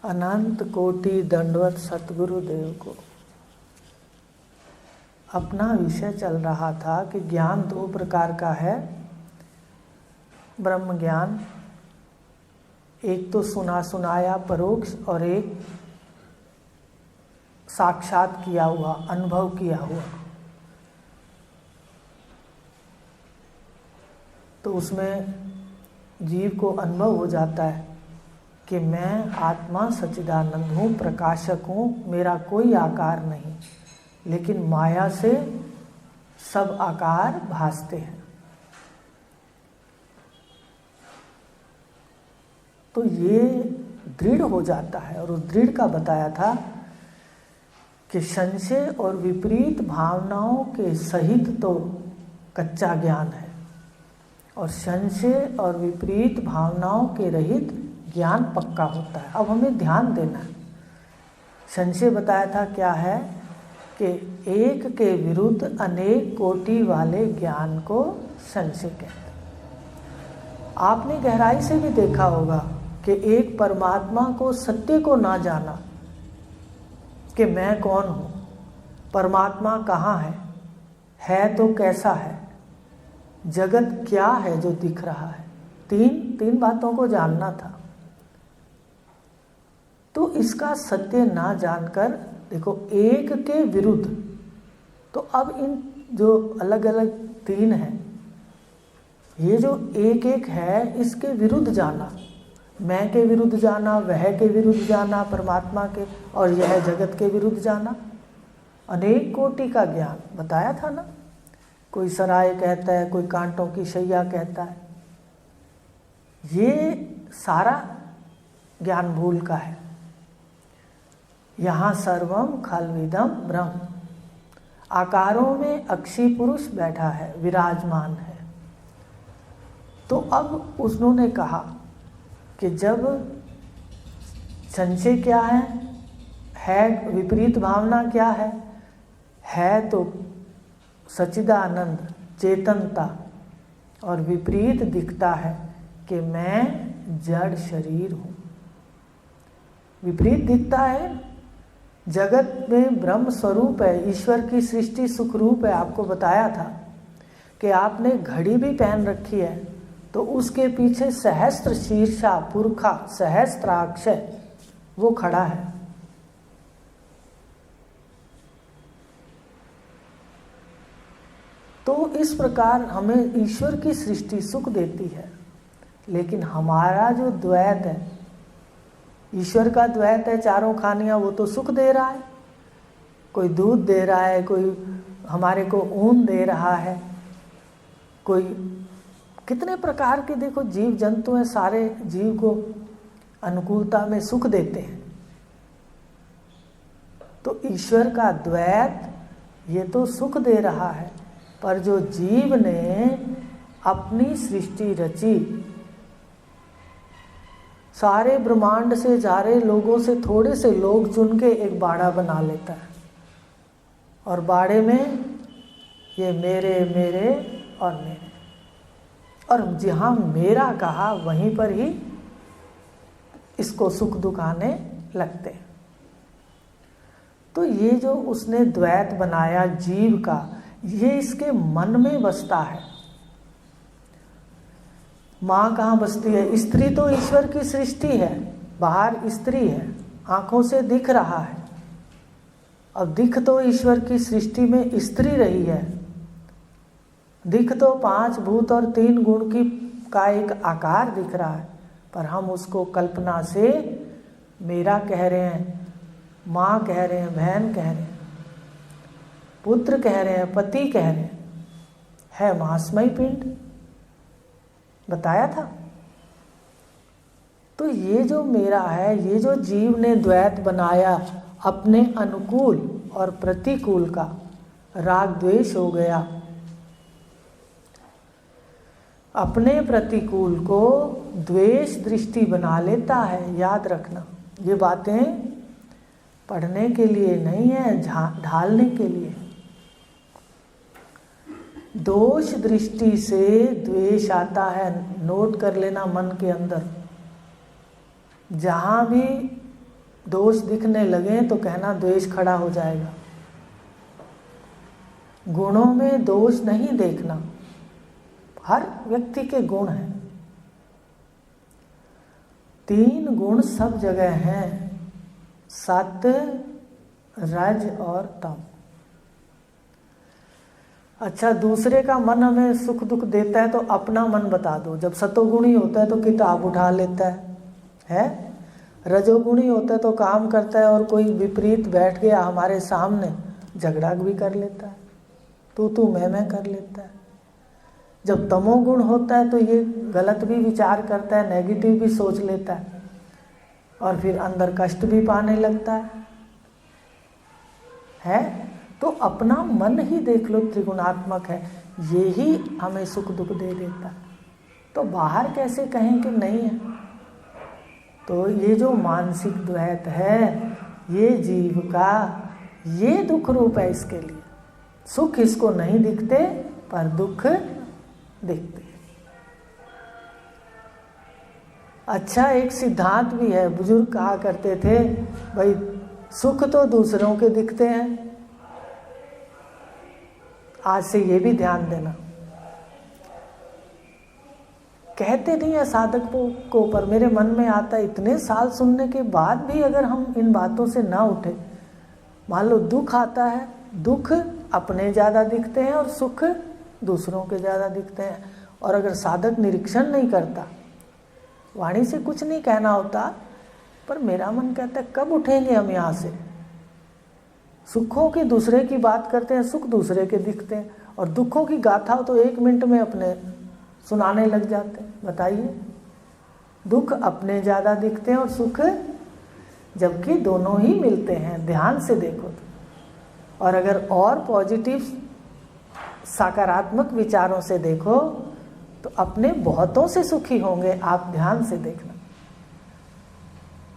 अनंत कोटि दंडवत सतगुरुदेव को। अपना विषय चल रहा था कि ज्ञान दो प्रकार का है, ब्रह्म ज्ञान, एक तो सुना सुनाया परोक्ष और एक साक्षात किया हुआ, अनुभव किया हुआ। तो उसमें जीव को अनुभव हो जाता है कि मैं आत्मा सच्चिदानंद हूँ, प्रकाशक हूँ, मेरा कोई आकार नहीं, लेकिन माया से सब आकार भासते हैं। तो ये दृढ़ हो जाता है। और उस दृढ़ का बताया था कि संशय और विपरीत भावनाओं के सहित तो कच्चा ज्ञान है, और संशय और विपरीत भावनाओं के रहित ज्ञान पक्का होता है। अब हमें ध्यान देना है। संशय बताया था क्या है कि एक के विरुद्ध अनेक कोटि वाले ज्ञान को संशय कहते हैं। आपने गहराई से भी देखा होगा कि एक परमात्मा को, सत्य को ना जाना कि मैं कौन हूँ, परमात्मा कहाँ है तो कैसा है, जगत क्या है जो दिख रहा है, तीन बातों को जानना था। तो इसका सत्य ना जानकर देखो, एक के विरुद्ध, तो अब इन जो अलग अलग तीन हैं, ये जो एक एक है इसके विरुद्ध जाना, मैं के विरुद्ध जाना, वह के विरुद्ध जाना, परमात्मा के, और यह जगत के विरुद्ध जाना, अनेक कोटि का ज्ञान बताया था ना। कोई सराय कहता है, कोई कांटों की शैया कहता है। ये सारा ज्ञान भूल का है। यहाँ सर्वम खल्विदम ब्रह्म, आकारों में अक्षी पुरुष बैठा है, विराजमान है। तो अब उन्होंने कहा कि जब संशय क्या है विपरीत भावना क्या है तो सच्चिदानंद चेतनता, और विपरीत दिखता है कि मैं जड़ शरीर हूँ। विपरीत दिखता है, जगत में ब्रह्म स्वरूप है, ईश्वर की सृष्टि सुखरूप है। आपको बताया था कि आपने घड़ी भी पहन रखी है तो उसके पीछे सहस्त्र शीर्षा पुरखा सहस्त्राक्षय वो खड़ा है। तो इस प्रकार हमें ईश्वर की सृष्टि सुख देती है, लेकिन हमारा जो द्वैत है, ईश्वर का द्वैत है, चारों खानियां, वो तो सुख दे रहा है, कोई दूध दे रहा है, कोई हमारे को ऊन दे रहा है, कोई कितने प्रकार के देखो जीव जंतु हैं, सारे जीव को अनुकूलता में सुख देते हैं। तो ईश्वर का द्वैत ये तो सुख दे रहा है, पर जो जीव ने अपनी सृष्टि रची, सारे ब्रह्मांड से, सारे लोगों से थोड़े से लोग चुन के एक बाड़ा बना लेता है, और बाड़े में ये मेरे मेरे और मेरे, और जहाँ मेरा कहा वहीं पर ही इसको सुख दुख आने लगते हैं। तो ये जो उसने द्वैत बनाया जीव का, ये इसके मन में बसता है। माँ कहाँ बसती है? स्त्री तो ईश्वर की सृष्टि है, बाहर स्त्री है, आंखों से दिख रहा है। अब दिख तो ईश्वर की सृष्टि में स्त्री रही है, दिख तो 5 भूत और 3 गुण का एक आकार दिख रहा है, पर हम उसको कल्पना से मेरा कह रहे हैं, माँ कह रहे हैं, बहन कह रहे हैं, पुत्र कह रहे हैं, पति कह रहे हैं, है महास्मयी पिंड, बताया था। तो ये जो मेरा है, ये जो जीव ने द्वैत बनाया अपने अनुकूल और प्रतिकूल का, राग द्वेष हो गया, अपने प्रतिकूल को द्वेष दृष्टि बना लेता है। याद रखना, ये बातें पढ़ने के लिए नहीं है, ढालने के लिए। दोष दृष्टि से द्वेष आता है, नोट कर लेना मन के अंदर। जहाँ भी दोष दिखने लगे तो कहना द्वेष खड़ा हो जाएगा। गुणों में दोष नहीं देखना, हर व्यक्ति के गुण हैं। 3 गुण सब जगह हैं, सत्व, रज और तम। अच्छा, दूसरे का मन हमें सुख दुख देता है तो अपना मन बता दो। जब सतोगुणी होता है तो किताब उठा लेता है? रजोगुणी होता है तो काम करता है और कोई विपरीत बैठ गया हमारे सामने झगड़ा भी कर लेता है, तू मैं कर लेता है। जब तमोगुण होता है तो ये गलत भी विचार करता है, नेगेटिव भी सोच लेता है और फिर अंदर कष्ट भी पाने लगता है? तो अपना मन ही देख लो, त्रिगुणात्मक है, ये ही हमें सुख दुख दे देता है। तो बाहर कैसे कहें कि नहीं है? तो ये जो मानसिक द्वैत है, ये जीव का ये दुख रूप है। इसके लिए सुख इसको नहीं दिखते पर दुख दिखते। अच्छा, एक सिद्धांत भी है, बुजुर्ग कहा करते थे, भाई सुख तो दूसरों के दिखते हैं। आज से ये भी ध्यान देना, कहते नहीं है साधक को, पर मेरे मन में आता है, इतने साल सुनने के बाद भी अगर हम इन बातों से ना उठे, मान लो दुख आता है, दुख अपने ज़्यादा दिखते हैं और सुख दूसरों के ज़्यादा दिखते हैं। और अगर साधक निरीक्षण नहीं करता, वाणी से कुछ नहीं कहना होता, पर मेरा मन कहता है कब उठेंगे हम यहाँ से। सुखों की दूसरे की बात करते हैं, सुख दूसरे के दिखते हैं, और दुखों की गाथा तो 1 मिनट में अपने सुनाने लग जाते हैं। बताइए, दुख अपने ज़्यादा दिखते हैं और सुख, जबकि दोनों ही मिलते हैं। ध्यान से देखो तो। और अगर और पॉजिटिव सकारात्मक विचारों से देखो तो अपने बहुतों से सुखी होंगे। आप ध्यान से देखना।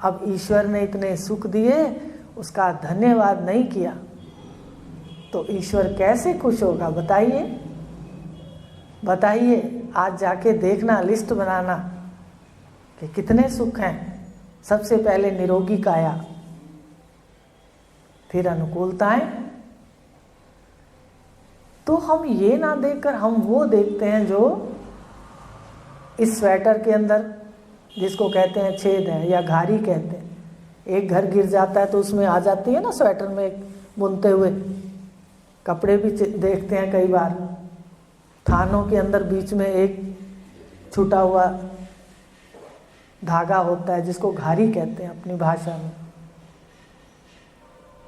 अब ईश्वर ने इतने सुख दिए, उसका धन्यवाद नहीं किया तो ईश्वर कैसे खुश होगा? बताइए। आज जाके देखना, लिस्ट बनाना कि कितने सुख हैं। सबसे पहले निरोगी काया, फिर अनुकूलताएं। तो हम ये ना देखकर हम वो देखते हैं जो इस स्वेटर के अंदर, जिसको कहते हैं छेद है या घारी कहते हैं। एक घर गिर जाता है तो उसमें आ जाती है ना स्वेटर में बुनते हुए कपड़े भी देखते हैं कई बार। थानों के अंदर बीच में एक छूटा हुआ धागा होता है जिसको घारी कहते हैं अपनी भाषा में।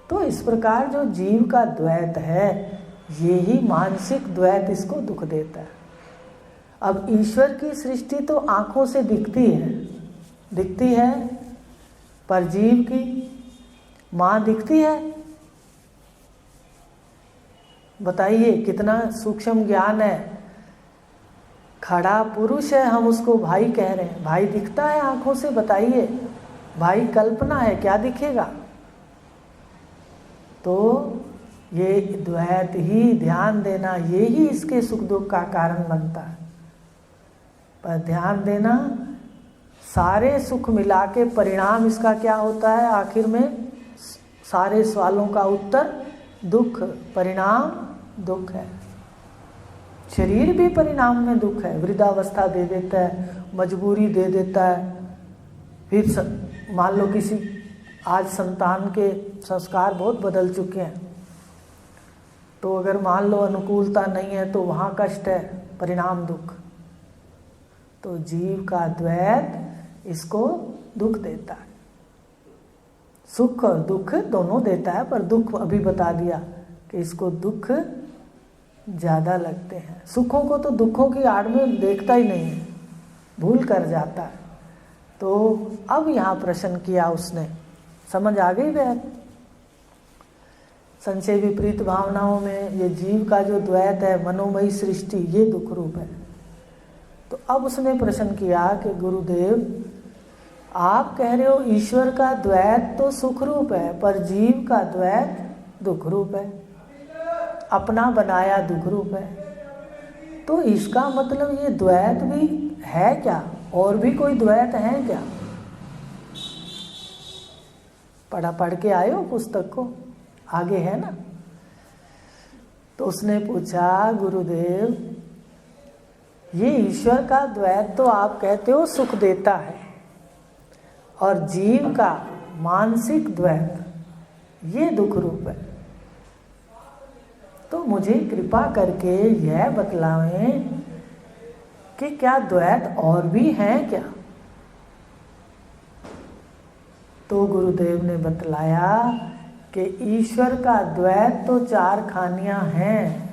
तो इस प्रकार जो जीव का द्वैत है, ये ही मानसिक द्वैत इसको दुख देता है। अब ईश्वर की सृष्टि तो आंखों से दिखती है, पर जीव की माँ दिखती है? बताइए कितना सूक्ष्म ज्ञान है। खड़ा पुरुष है, हम उसको भाई कह रहे हैं, भाई दिखता है आंखों से? बताइए, भाई कल्पना है, क्या दिखेगा? तो ये द्वैत ही, ध्यान देना, ये ही इसके सुख दुख का कारण बनता है। पर ध्यान देना, सारे सुख मिला के परिणाम इसका क्या होता है? आखिर में सारे सवालों का उत्तर दुख, परिणाम दुख है। शरीर भी परिणाम में दुख है, वृद्धावस्था दे देता है, मजबूरी दे देता है। फिर मान लो किसी, आज संतान के संस्कार बहुत बदल चुके हैं, तो अगर मान लो अनुकूलता नहीं है तो वहाँ कष्ट है, परिणाम दुख। तो जीव का द्वैत इसको दुख देता है। सुख और दुख दोनों देता है, पर दुख अभी बता दिया कि इसको दुख ज़्यादा लगते हैं। सुखों को तो दुखों की आड़ में देखता ही नहीं है, भूल कर जाता है। तो अब यहाँ प्रश्न किया उसने, समझ आ गई बात? संशय विपरीत भावनाओं में ये जीव का जो द्वैत है, मनोमयी सृष्टि, ये दुख रूप है। तो अब उसने प्रश्न किया कि गुरुदेव, आप कह रहे हो ईश्वर का द्वैत तो सुख रूप है, पर जीव का द्वैत दुख रूप है, अपना बनाया दुख रूप है। तो इसका मतलब ये द्वैत भी है क्या? और भी कोई द्वैत है क्या? पढ़ के आए हो पुस्तक को, आगे है ना। तो उसने पूछा, गुरुदेव ये ईश्वर का द्वैत तो आप कहते हो सुख देता है, और जीव का मानसिक द्वैत ये दुख रूप है, तो मुझे कृपा करके यह बतलाएं कि क्या द्वैत और भी हैं क्या। तो गुरुदेव ने बतलाया कि ईश्वर का द्वैत तो 4 खानियां हैं,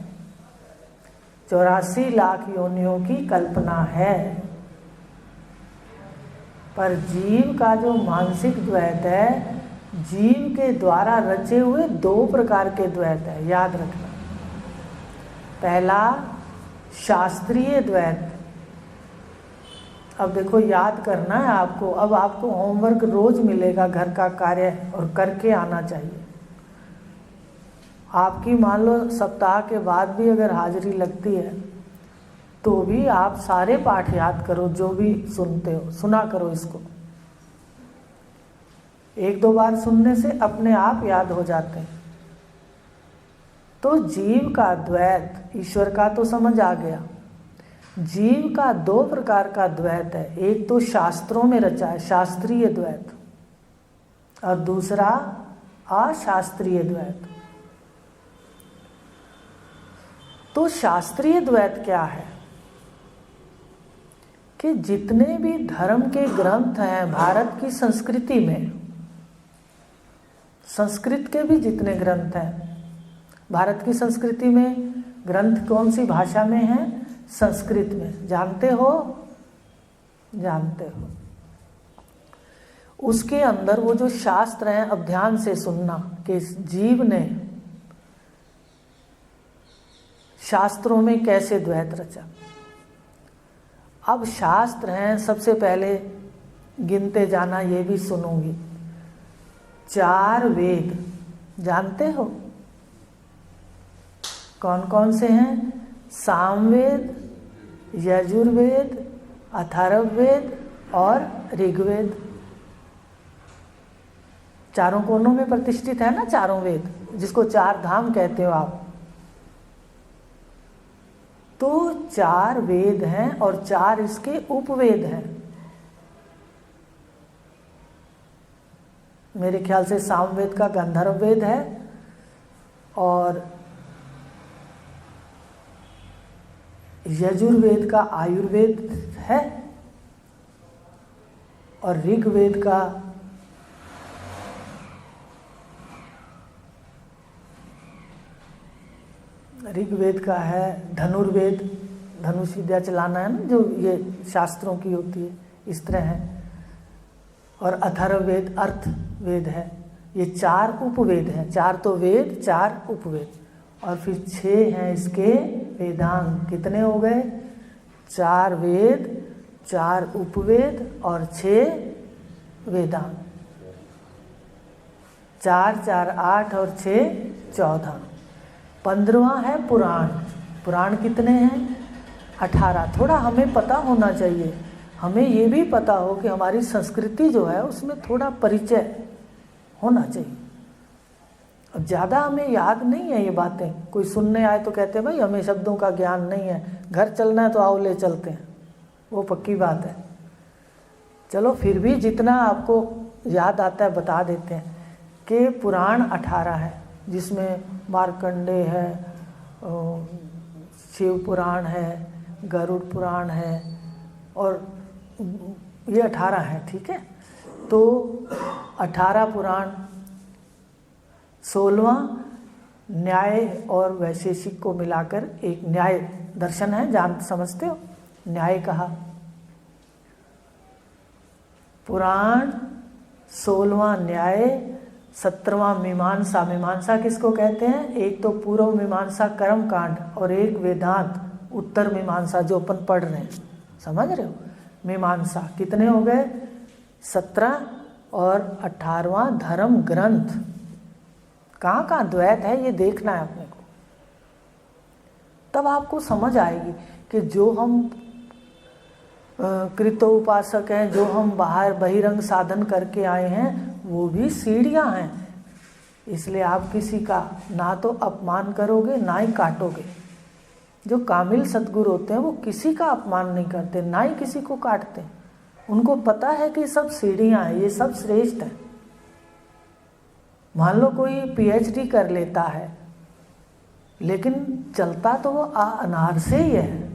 84 लाख योनियों की कल्पना है, पर जीव का जो मानसिक द्वैत है, जीव के द्वारा रचे हुए 2 प्रकार के द्वैत है, याद रखना। पहला शास्त्रीय द्वैत। अब देखो याद करना है आपको, अब आपको होमवर्क रोज मिलेगा, घर का कार्य और करके आना चाहिए। आपकी मान लो सप्ताह के बाद भी अगर हाजिरी लगती है तो भी आप सारे पाठ याद करो, जो भी सुनते हो सुना करो इसको। 1-2 बार सुनने से अपने आप याद हो जाते हैं। तो जीव का द्वैत, ईश्वर का तो समझ आ गया, जीव का 2 प्रकार का द्वैत है। एक तो शास्त्रों में रचा है, शास्त्रीय द्वैत, और दूसरा अशास्त्रीय द्वैत। तो शास्त्रीय द्वैत क्या है कि जितने भी धर्म के ग्रंथ हैं भारत की संस्कृति में, संस्कृत के भी जितने ग्रंथ हैं भारत की संस्कृति में, ग्रंथ कौन सी भाषा में है? संस्कृत में। जानते हो? जानते हो। उसके अंदर वो जो शास्त्र हैं, अब ध्यान से सुनना कि जीव ने शास्त्रों में कैसे द्वैत रचा। अब शास्त्र हैं, सबसे पहले गिनते जाना, ये भी सुनूंगी। 4 वेद जानते हो कौन कौन से हैं? सामवेद, यजुर्वेद, अथर्ववेद और ऋग्वेद। चारों कोनों में प्रतिष्ठित है ना चारों वेद, जिसको 4 धाम कहते हो आप। तो 4 वेद हैं और 4 इसके उपवेद हैं। मेरे ख्याल से सामवेद का गंधर्व वेद है, और यजुर्वेद का आयुर्वेद है, और ऋग्वेद का है धनुर्वेद, धनुष विद्या चलाना है ना, जो ये शास्त्रों की होती है, इस तरह है। और अथर्ववेद अर्थ वेद है। ये 4 उपवेद हैं। 4 तो वेद, 4 उपवेद, और फिर 6 हैं इसके वेदांग। कितने हो गए? 4 वेद, 4 उपवेद और 6 वेदांग। 4 4 8 और 6 14। 15वां है पुराण। पुराण कितने हैं? 18। थोड़ा हमें पता होना चाहिए, हमें ये भी पता हो कि हमारी संस्कृति जो है उसमें थोड़ा परिचय होना चाहिए। अब ज़्यादा हमें याद नहीं है ये बातें। कोई सुनने आए तो कहते हैं भाई हमें शब्दों का ज्ञान नहीं है, घर चलना है तो आओ ले चलते हैं, वो पक्की बात है। चलो फिर भी जितना आपको याद आता है बता देते हैं कि पुराण 18 है, जिसमें मार्कंडे है, शिव पुराण है, गरुड़ पुराण है, और ये 18 है, ठीक है। तो 18 पुराण। 16वां न्याय और वैशेषिक को मिलाकर एक न्याय दर्शन है, जान समझते हो, न्याय कहा। पुराण 16वां न्याय, 17वां मीमांसा। मीमांसा किसको कहते हैं? एक तो पूर्व मीमांसा कर्म कांड और एक वेदांत उत्तर मीमांसा जो अपन पढ़ रहे हैं, समझ रहे हो। मीमांसा कितने हो गए? 17। और 18वां धर्म ग्रंथ। कहाँ कहाँ द्वैत है ये देखना है अपने को, तब आपको समझ आएगी कि जो हम कृतो उपासक हैं, जो हम बाहर बहिरंग साधन करके आए हैं, वो भी सीढ़ियाँ हैं। इसलिए आप किसी का ना तो अपमान करोगे ना ही काटोगे। जो कामिल सद्गुरु होते हैं वो किसी का अपमान नहीं करते, ना ही किसी को काटते। उनको पता है कि सब सीढ़ियाँ हैं, ये सब श्रेष्ठ है। मान लो कोई पीएचडी कर लेता है, लेकिन चलता तो वो अनार से ही है।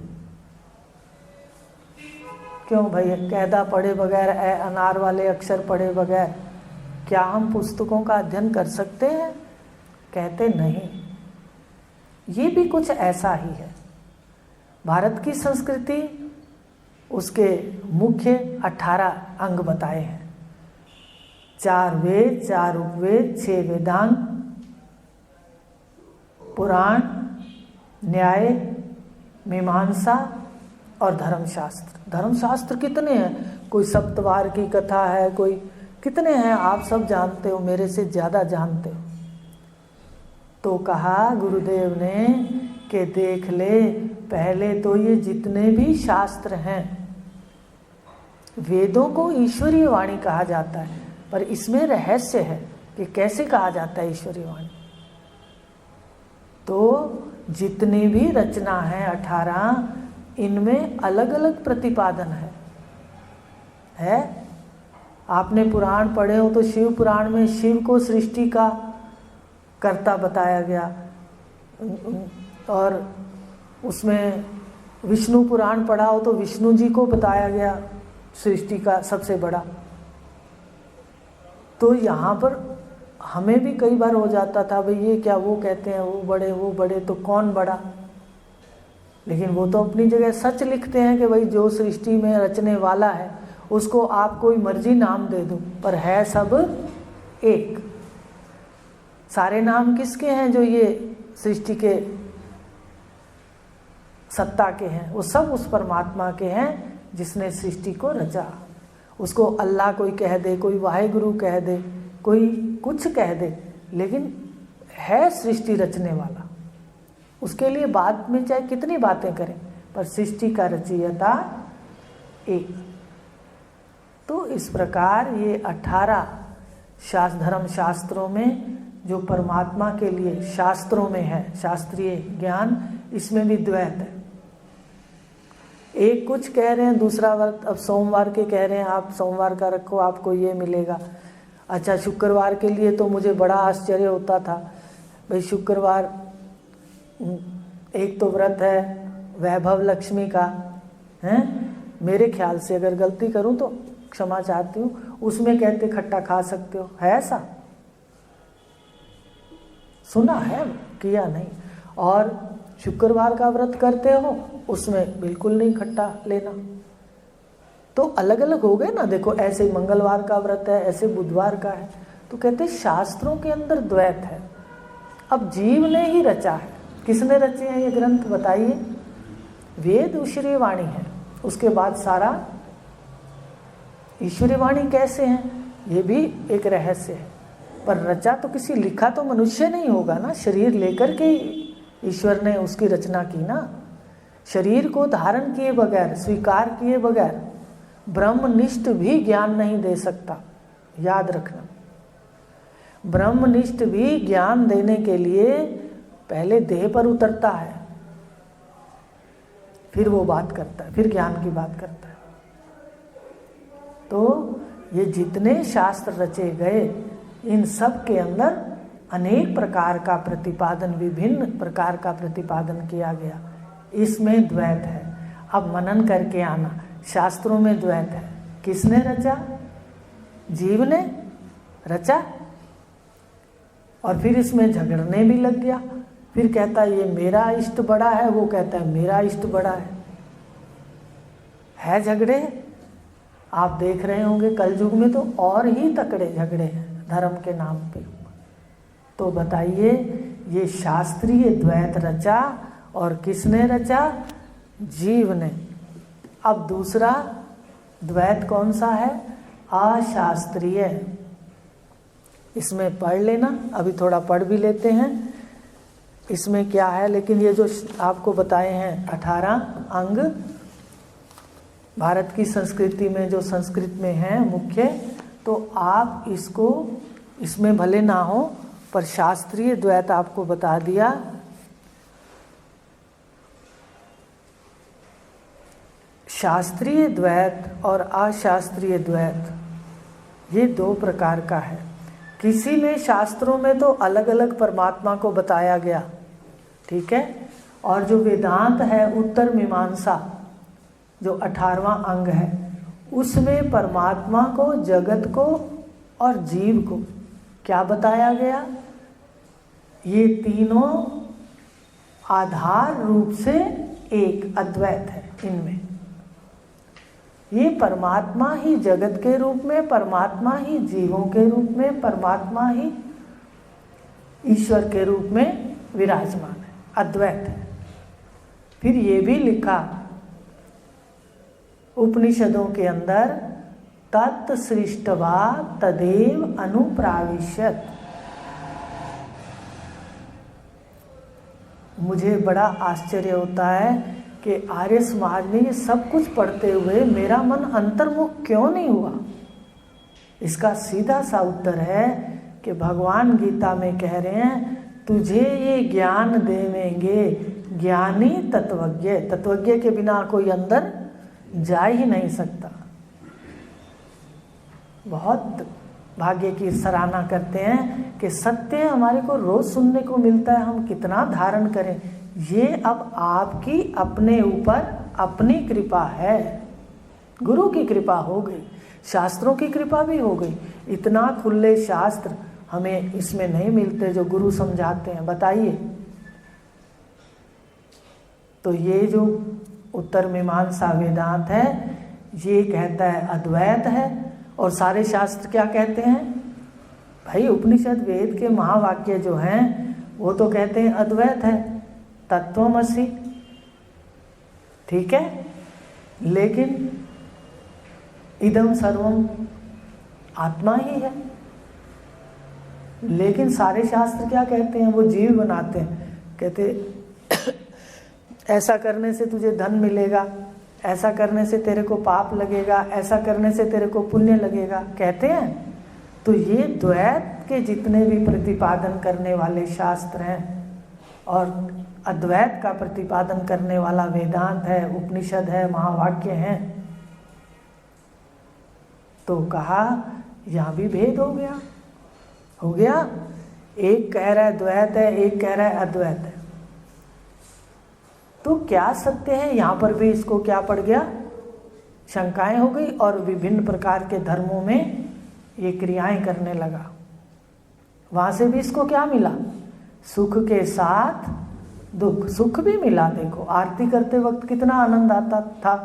क्यों भाई? कायदा पढ़े बगैर, अनार वाले अक्षर पढ़े बगैर क्या हम पुस्तकों का अध्ययन कर सकते हैं? कहते नहीं। ये भी कुछ ऐसा ही है। भारत की संस्कृति, उसके मुख्य 18 अंग बताए हैं। 4 वेद, 4 उपवेद, 6 वेदांग, पुराण, न्याय, मीमांसा और धर्मशास्त्र। धर्मशास्त्र कितने हैं? कोई सप्तवार की कथा है, कोई कितने हैं आप सब जानते हो, मेरे से ज़्यादा जानते हो। तो कहा गुरुदेव ने कि देख ले, पहले तो ये जितने भी शास्त्र हैं, वेदों को ईश्वरीय वाणी कहा जाता है, पर इसमें रहस्य है कि कैसे कहा जाता है ईश्वरीय वाणी। तो जितनी भी रचना है 18, इनमें अलग अलग प्रतिपादन है। आपने पुराण पढ़े हो तो शिव पुराण में शिव को सृष्टि का कर्ता बताया गया, और उसमें विष्णु पुराण पढ़ा हो तो विष्णु जी को बताया गया सृष्टि का सबसे बड़ा। तो यहाँ पर हमें भी कई बार हो जाता था, भाई ये क्या, वो कहते हैं वो बड़े तो कौन बड़ा? लेकिन वो तो अपनी जगह सच लिखते हैं कि भाई जो सृष्टि में रचने वाला है उसको आप कोई मर्जी नाम दे दो, पर है सब एक। सारे नाम किसके हैं? जो ये सृष्टि के सत्ता के हैं, वो सब उस परमात्मा के हैं जिसने सृष्टि को रचा। उसको अल्लाह कोई कह दे, कोई वाहेगुरु कह दे, कोई कुछ कह दे, लेकिन है सृष्टि रचने वाला। उसके लिए बाद में चाहे कितनी बातें करें, पर सृष्टि का रचयिता एक। तो इस प्रकार ये 18 धर्म शास्त्रों में जो परमात्मा के लिए शास्त्रों में है, शास्त्रीय ज्ञान, इसमें भी द्वैत है। एक कुछ कह रहे हैं, दूसरा वर्त अब सोमवार के कह रहे हैं आप सोमवार का रखो आपको ये मिलेगा। अच्छा, शुक्रवार के लिए तो मुझे बड़ा आश्चर्य होता था, भाई शुक्रवार एक तो व्रत है वैभव लक्ष्मी का है, मेरे ख्याल से अगर गलती करूं तो क्षमा चाहती हूँ, उसमें कहते खट्टा खा सकते हो, है ऐसा? सुना है, किया नहीं। और शुक्रवार का व्रत करते हो उसमें बिल्कुल नहीं खट्टा लेना। तो अलग अलग हो गए ना। देखो ऐसे मंगलवार का व्रत है, ऐसे बुधवार का है। तो कहते शास्त्रों के अंदर द्वैत है। अब जीव ने ही रचा है। किसने रचे हैं ये ग्रंथ बताइए? वेद ईश्वरीय वाणी है, उसके बाद सारा ईश्वरीय वाणी कैसे है ये भी एक रहस्य है। पर रचा तो किसी, लिखा तो मनुष्य नहीं होगा ना, शरीर लेकर के ईश्वर ने उसकी रचना की ना। शरीर को धारण किए बगैर, स्वीकार किए बगैर ब्रह्मनिष्ठ भी ज्ञान नहीं दे सकता, याद रखना। ब्रह्मनिष्ठ भी ज्ञान देने के लिए पहले देह पर उतरता है, फिर वो बात करता है, फिर ज्ञान की बात करता है। तो ये जितने शास्त्र रचे गए, इन सब के अंदर अनेक प्रकार का प्रतिपादन, विभिन्न प्रकार का प्रतिपादन किया गया। इसमें द्वैत है। अब मनन करके आना, शास्त्रों में द्वैत है। किसने रचा? जीव ने रचा, और फिर इसमें झगड़ने भी लग गया। फिर कहता है ये मेरा इष्ट बड़ा है, वो कहता है मेरा इष्ट बड़ा है झगड़े। आप देख रहे होंगे कलयुग में तो और ही तकड़े झगड़े हैं धर्म के नाम पे। तो बताइए, ये शास्त्रीय द्वैत रचा, और किसने रचा? जीव ने। अब दूसरा द्वैत कौन सा है? अशास्त्रीय। इसमें पढ़ लेना, अभी थोड़ा पढ़ भी लेते हैं इसमें क्या है। लेकिन ये जो आपको बताए हैं 18 अंग, भारत की संस्कृति में जो संस्कृत में है मुख्य, तो आप इसको, इसमें भले ना हो पर शास्त्रीय द्वैत आपको बता दिया। शास्त्रीय द्वैत और अशास्त्रीय द्वैत ये दो प्रकार का है। किसी में शास्त्रों में तो अलग अलग परमात्मा को बताया गया, ठीक है, और जो वेदांत है उत्तर मीमांसा जो 18वां अंग है, उसमें परमात्मा को, जगत को और जीव को क्या बताया गया? ये तीनों आधार रूप से एक अद्वैत है। इनमें ये परमात्मा ही जगत के रूप में, परमात्मा ही जीवों के रूप में, परमात्मा ही ईश्वर के रूप में विराजमान है, अद्वैत है। फिर ये भी लिखा उपनिषदों के अंदर, तत् सृष्टवा तदेव अनुप्राविशत। मुझे बड़ा आश्चर्य होता है कि आर्य समाज में ये सब कुछ पढ़ते हुए मेरा मन अंतर्मुख क्यों नहीं हुआ। इसका सीधा सा उत्तर है कि भगवान गीता में कह रहे हैं, तुझे ये ज्ञान देवेंगे ज्ञानी तत्वज्ञ। तत्वज्ञ के बिना कोई अंदर जा ही नहीं सकता। बहुत भाग्य की सराहना करते हैं कि सत्य हमारे को रोज सुनने को मिलता है, हम कितना धारण करें। ये अब आपकी अपने ऊपर अपनी कृपा है। गुरु की कृपा हो गई, शास्त्रों की कृपा भी हो गई। इतना खुले शास्त्र हमें इसमें नहीं मिलते जो गुरु समझाते हैं। बताइए, तो ये जो उत्तर मीमांसा वेदांत है ये कहता है अद्वैत है, और सारे शास्त्र क्या कहते हैं भाई? उपनिषद वेद के महावाक्य जो हैं वो तो कहते हैं अद्वैत है, तत्वमसि, ठीक है, लेकिन इदम सर्वम आत्मा ही है। लेकिन सारे शास्त्र क्या कहते हैं? वो जीव बनाते हैं, कहते ऐसा करने से तुझे धन मिलेगा, ऐसा करने से तेरे को पाप लगेगा, ऐसा करने से तेरे को पुण्य लगेगा, कहते हैं। तो ये द्वैत के जितने भी प्रतिपादन करने वाले शास्त्र हैं और अद्वैत का प्रतिपादन करने वाला वेदांत है, उपनिषद है, महावाक्य हैं, तो कहा यहाँ भी भेद हो गया। एक कह रहा है द्वैत है, एक कह रहा है अद्वैत है। तो क्या सत्य है? यहाँ पर भी इसको क्या पड़ गया? शंकाएं हो गई, और विभिन्न प्रकार के धर्मों में ये क्रियाएं करने लगा। वहां से भी इसको क्या मिला? सुख के साथ दुख। सुख भी मिला। देखो आरती करते वक्त कितना आनंद आता था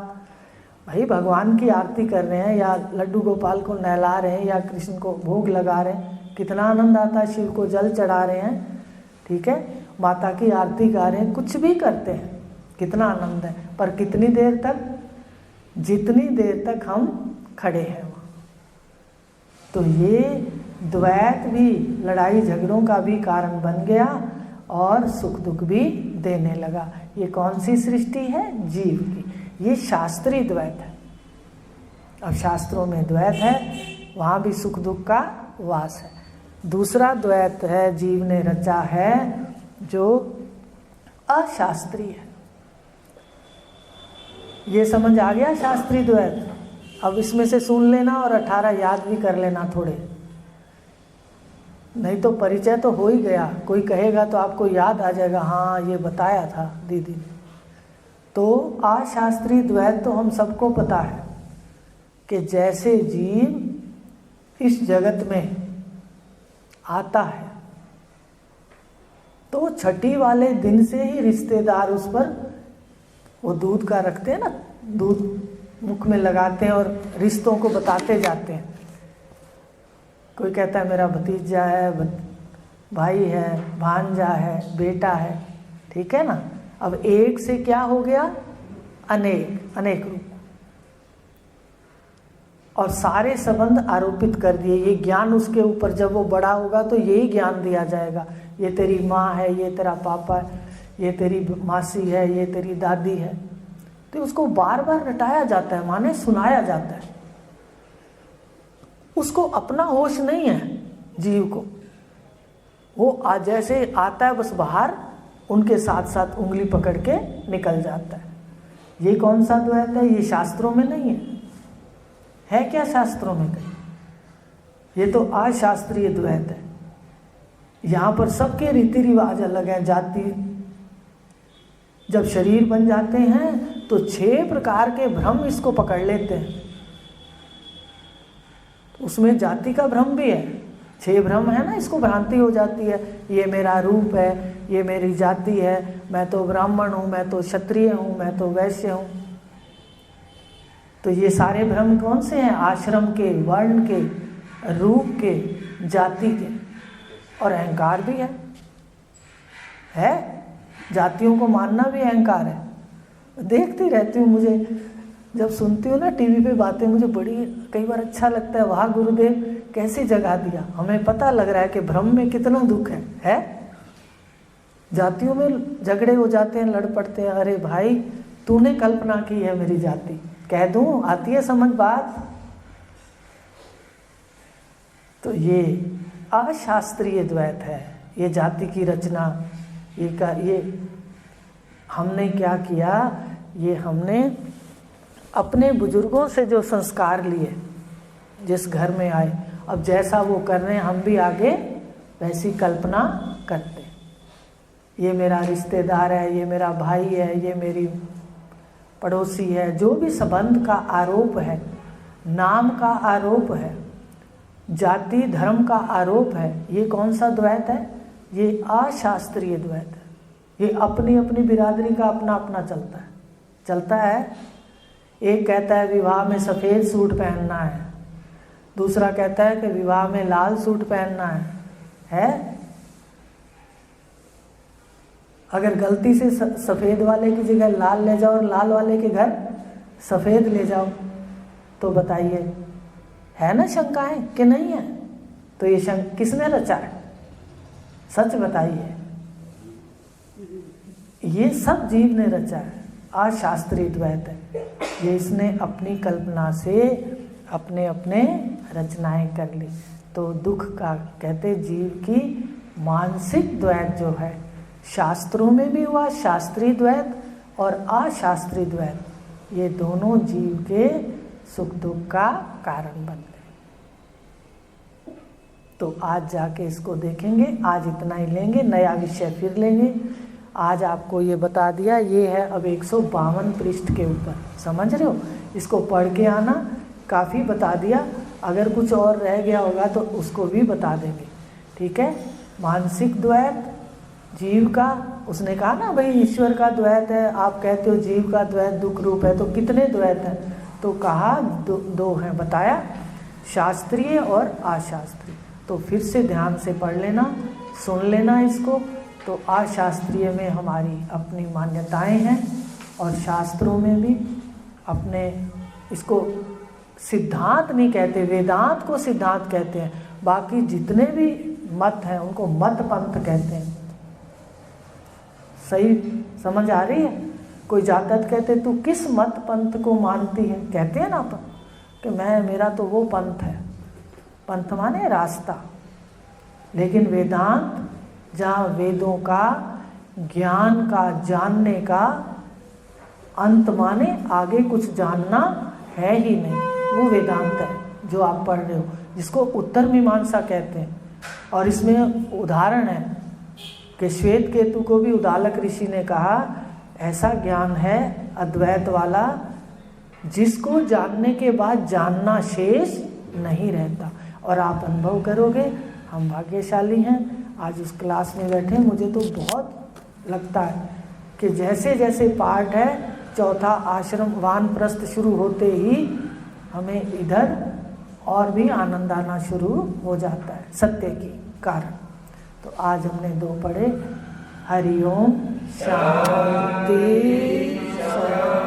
भाई। भगवान की आरती कर रहे हैं या लड्डू गोपाल को नहला रहे हैं या कृष्ण को भोग लगा रहे हैं, कितना आनंद आता है। शिव को जल चढ़ा रहे हैं, ठीक है, माता की आरती गा रहे हैं, कुछ भी करते हैं, कितना आनंद है। पर कितनी देर तक? जितनी देर तक हम खड़े हैं वहाँ। तो ये द्वैत भी लड़ाई झगड़ों का भी कारण बन गया और सुख दुख भी देने लगा। ये कौन सी सृष्टि है? जीव की। ये शास्त्रीय द्वैत है। अब शास्त्रों में द्वैत है, वहाँ भी सुख दुख का वास है। दूसरा द्वैत है जीव ने रचा है जो अशास्त्रीय है। ये समझ आ गया शास्त्रीय द्वैत? अब इसमें से सुन लेना और 18 याद भी कर लेना थोड़े, नहीं तो परिचय तो हो ही गया। कोई कहेगा तो आपको याद आ जाएगा, हाँ ये बताया था दीदी ने। तो अशास्त्रीय द्वैत तो हम सबको पता है कि जैसे जीव इस जगत में आता है तो छठी वाले दिन से ही रिश्तेदार उस पर वो दूध का रखते हैं ना, दूध मुख में लगाते हैं और रिश्तों को बताते जाते हैं। कोई कहता है मेरा भतीजा है, भाई है, भांजा है, बेटा है, ठीक है ना। अब एक से क्या हो गया? अनेक, अनेक रूप, और सारे संबंध आरोपित कर दिए। ये ज्ञान उसके ऊपर जब वो बड़ा होगा तो यही ज्ञान दिया जाएगा, ये तेरी माँ है, ये तेरा पापा है, ये तेरी मासी है, ये तेरी दादी है। तो उसको बार बार रटाया जाता है, माने सुनाया जाता है। उसको अपना होश नहीं है जीव को। वो जैसे आता है बस बाहर, उनके साथ साथ उंगली पकड़ के निकल जाता है। ये कौन सा द्वैत है? ये शास्त्रों में नहीं है क्या शास्त्रों में कहीं? ये तो अशास्त्रीय द्वैत है। यहाँ पर सबके रीति रिवाज अलग हैं। जाति, जब शरीर बन जाते हैं तो 6 प्रकार के भ्रम इसको पकड़ लेते हैं। उसमें जाति का भ्रम भी है, 6 भ्रम है ना, इसको भ्रांति हो जाती है। ये मेरा रूप है, ये मेरी जाति है, मैं तो ब्राह्मण हूँ, मैं तो क्षत्रिय हूँ, मैं तो वैश्य हूँ। तो ये सारे भ्रम कौन से हैं? आश्रम के, वर्ण के, रूप के, जाति के, और अहंकार भी है। जातियों को मानना भी अहंकार है। देखती रहती हूँ, मुझे जब सुनती हूँ ना टीवी पे बातें, मुझे बड़ी कई बार अच्छा लगता है। वाह गुरुदेव, कैसी जगा दिया। हमें पता लग रहा है कि भ्रम में कितना दुख है? जातियों में झगड़े हो जाते हैं, लड़ पड़ते हैं। अरे भाई, तूने कल्पना की है मेरी जाति, कह दूं, आती है समझ बात? तो ये अशास्त्रीय द्वैत है, ये जाति की रचना। ये हमने क्या किया? ये हमने अपने बुजुर्गों से जो संस्कार लिए, जिस घर में आए, अब जैसा वो कर रहे हैं हम भी आगे वैसी कल्पना करते। ये मेरा रिश्तेदार है, ये मेरा भाई है, ये मेरी पड़ोसी है, जो भी संबंध का आरोप है, नाम का आरोप है, जाति धर्म का आरोप है, ये कौन सा द्वैत है? ये अशास्त्रीय द्वैत है। ये अपनी अपनी बिरादरी का अपना अपना चलता है। एक कहता है विवाह में सफ़ेद सूट पहनना है, दूसरा कहता है कि विवाह में लाल सूट पहनना है? अगर गलती से सफ़ेद वाले की जगह लाल ले जाओ और लाल वाले के घर सफ़ेद ले जाओ तो बताइए, है ना शंकाएं कि नहीं है? तो ये किसने रचा है? सच बताइए। ये सब जीव ने रचा है, अशास्त्रीय द्वैत है। ये इसने अपनी कल्पना से अपने अपने रचनाएं कर ली। तो दुख का कहते जीव की मानसिक द्वैत जो है, शास्त्रों में भी हुआ शास्त्रीय द्वैत और अशास्त्रीय द्वैत, ये दोनों जीव के सुख दुख का कारण बन गए। तो आज जाके इसको देखेंगे। आज इतना ही लेंगे, नया विषय फिर लेंगे। आज आपको ये बता दिया, ये है अब 152 पृष्ठ के ऊपर, समझ रहे हो? इसको पढ़ के आना, काफ़ी बता दिया। अगर कुछ और रह गया होगा तो उसको भी बता देंगे, ठीक है? मानसिक द्वैत जीव का, उसने कहा ना भाई ईश्वर का द्वैत है, आप कहते हो जीव का द्वैत दुख रूप है, तो कितने द्वैत हैं? तो कहा दो हैं, बताया, शास्त्रीय और अशास्त्रीय। तो फिर से ध्यान से पढ़ लेना, सुन लेना इसको। तो अशास्त्रीय में हमारी अपनी मान्यताएं हैं और शास्त्रों में भी अपने, इसको सिद्धांत नहीं कहते, वेदांत को सिद्धांत कहते हैं। बाकी जितने भी मत हैं उनको मत पंथ कहते हैं। सही समझ आ रही है? कोई जाता है कहते तू किस मत पंथ को मानती है? कहते हैं ना अपन कि मेरा तो वो पंथ है। पंथ माने रास्ता। लेकिन वेदांत, जहाँ वेदों का ज्ञान का जानने का अंत माने आगे कुछ जानना है ही नहीं, वो वेदांत है जो आप पढ़ रहे हो, जिसको उत्तर मीमांसा कहते हैं। और इसमें उदाहरण है कि श्वेत केतु को भी उदालक ऋषि ने कहा ऐसा ज्ञान है अद्वैत वाला जिसको जानने के बाद जानना शेष नहीं रहता। और आप अनुभव करोगे, हम भाग्यशाली हैं आज उस क्लास में बैठे। मुझे तो बहुत लगता है कि जैसे जैसे पाठ है, चौथा आश्रम वानप्रस्थ शुरू होते ही हमें इधर और भी आनंद आना शुरू हो जाता है सत्य के कारण। तो आज हमने 2 पढ़े। हरि ओम शांति शांति।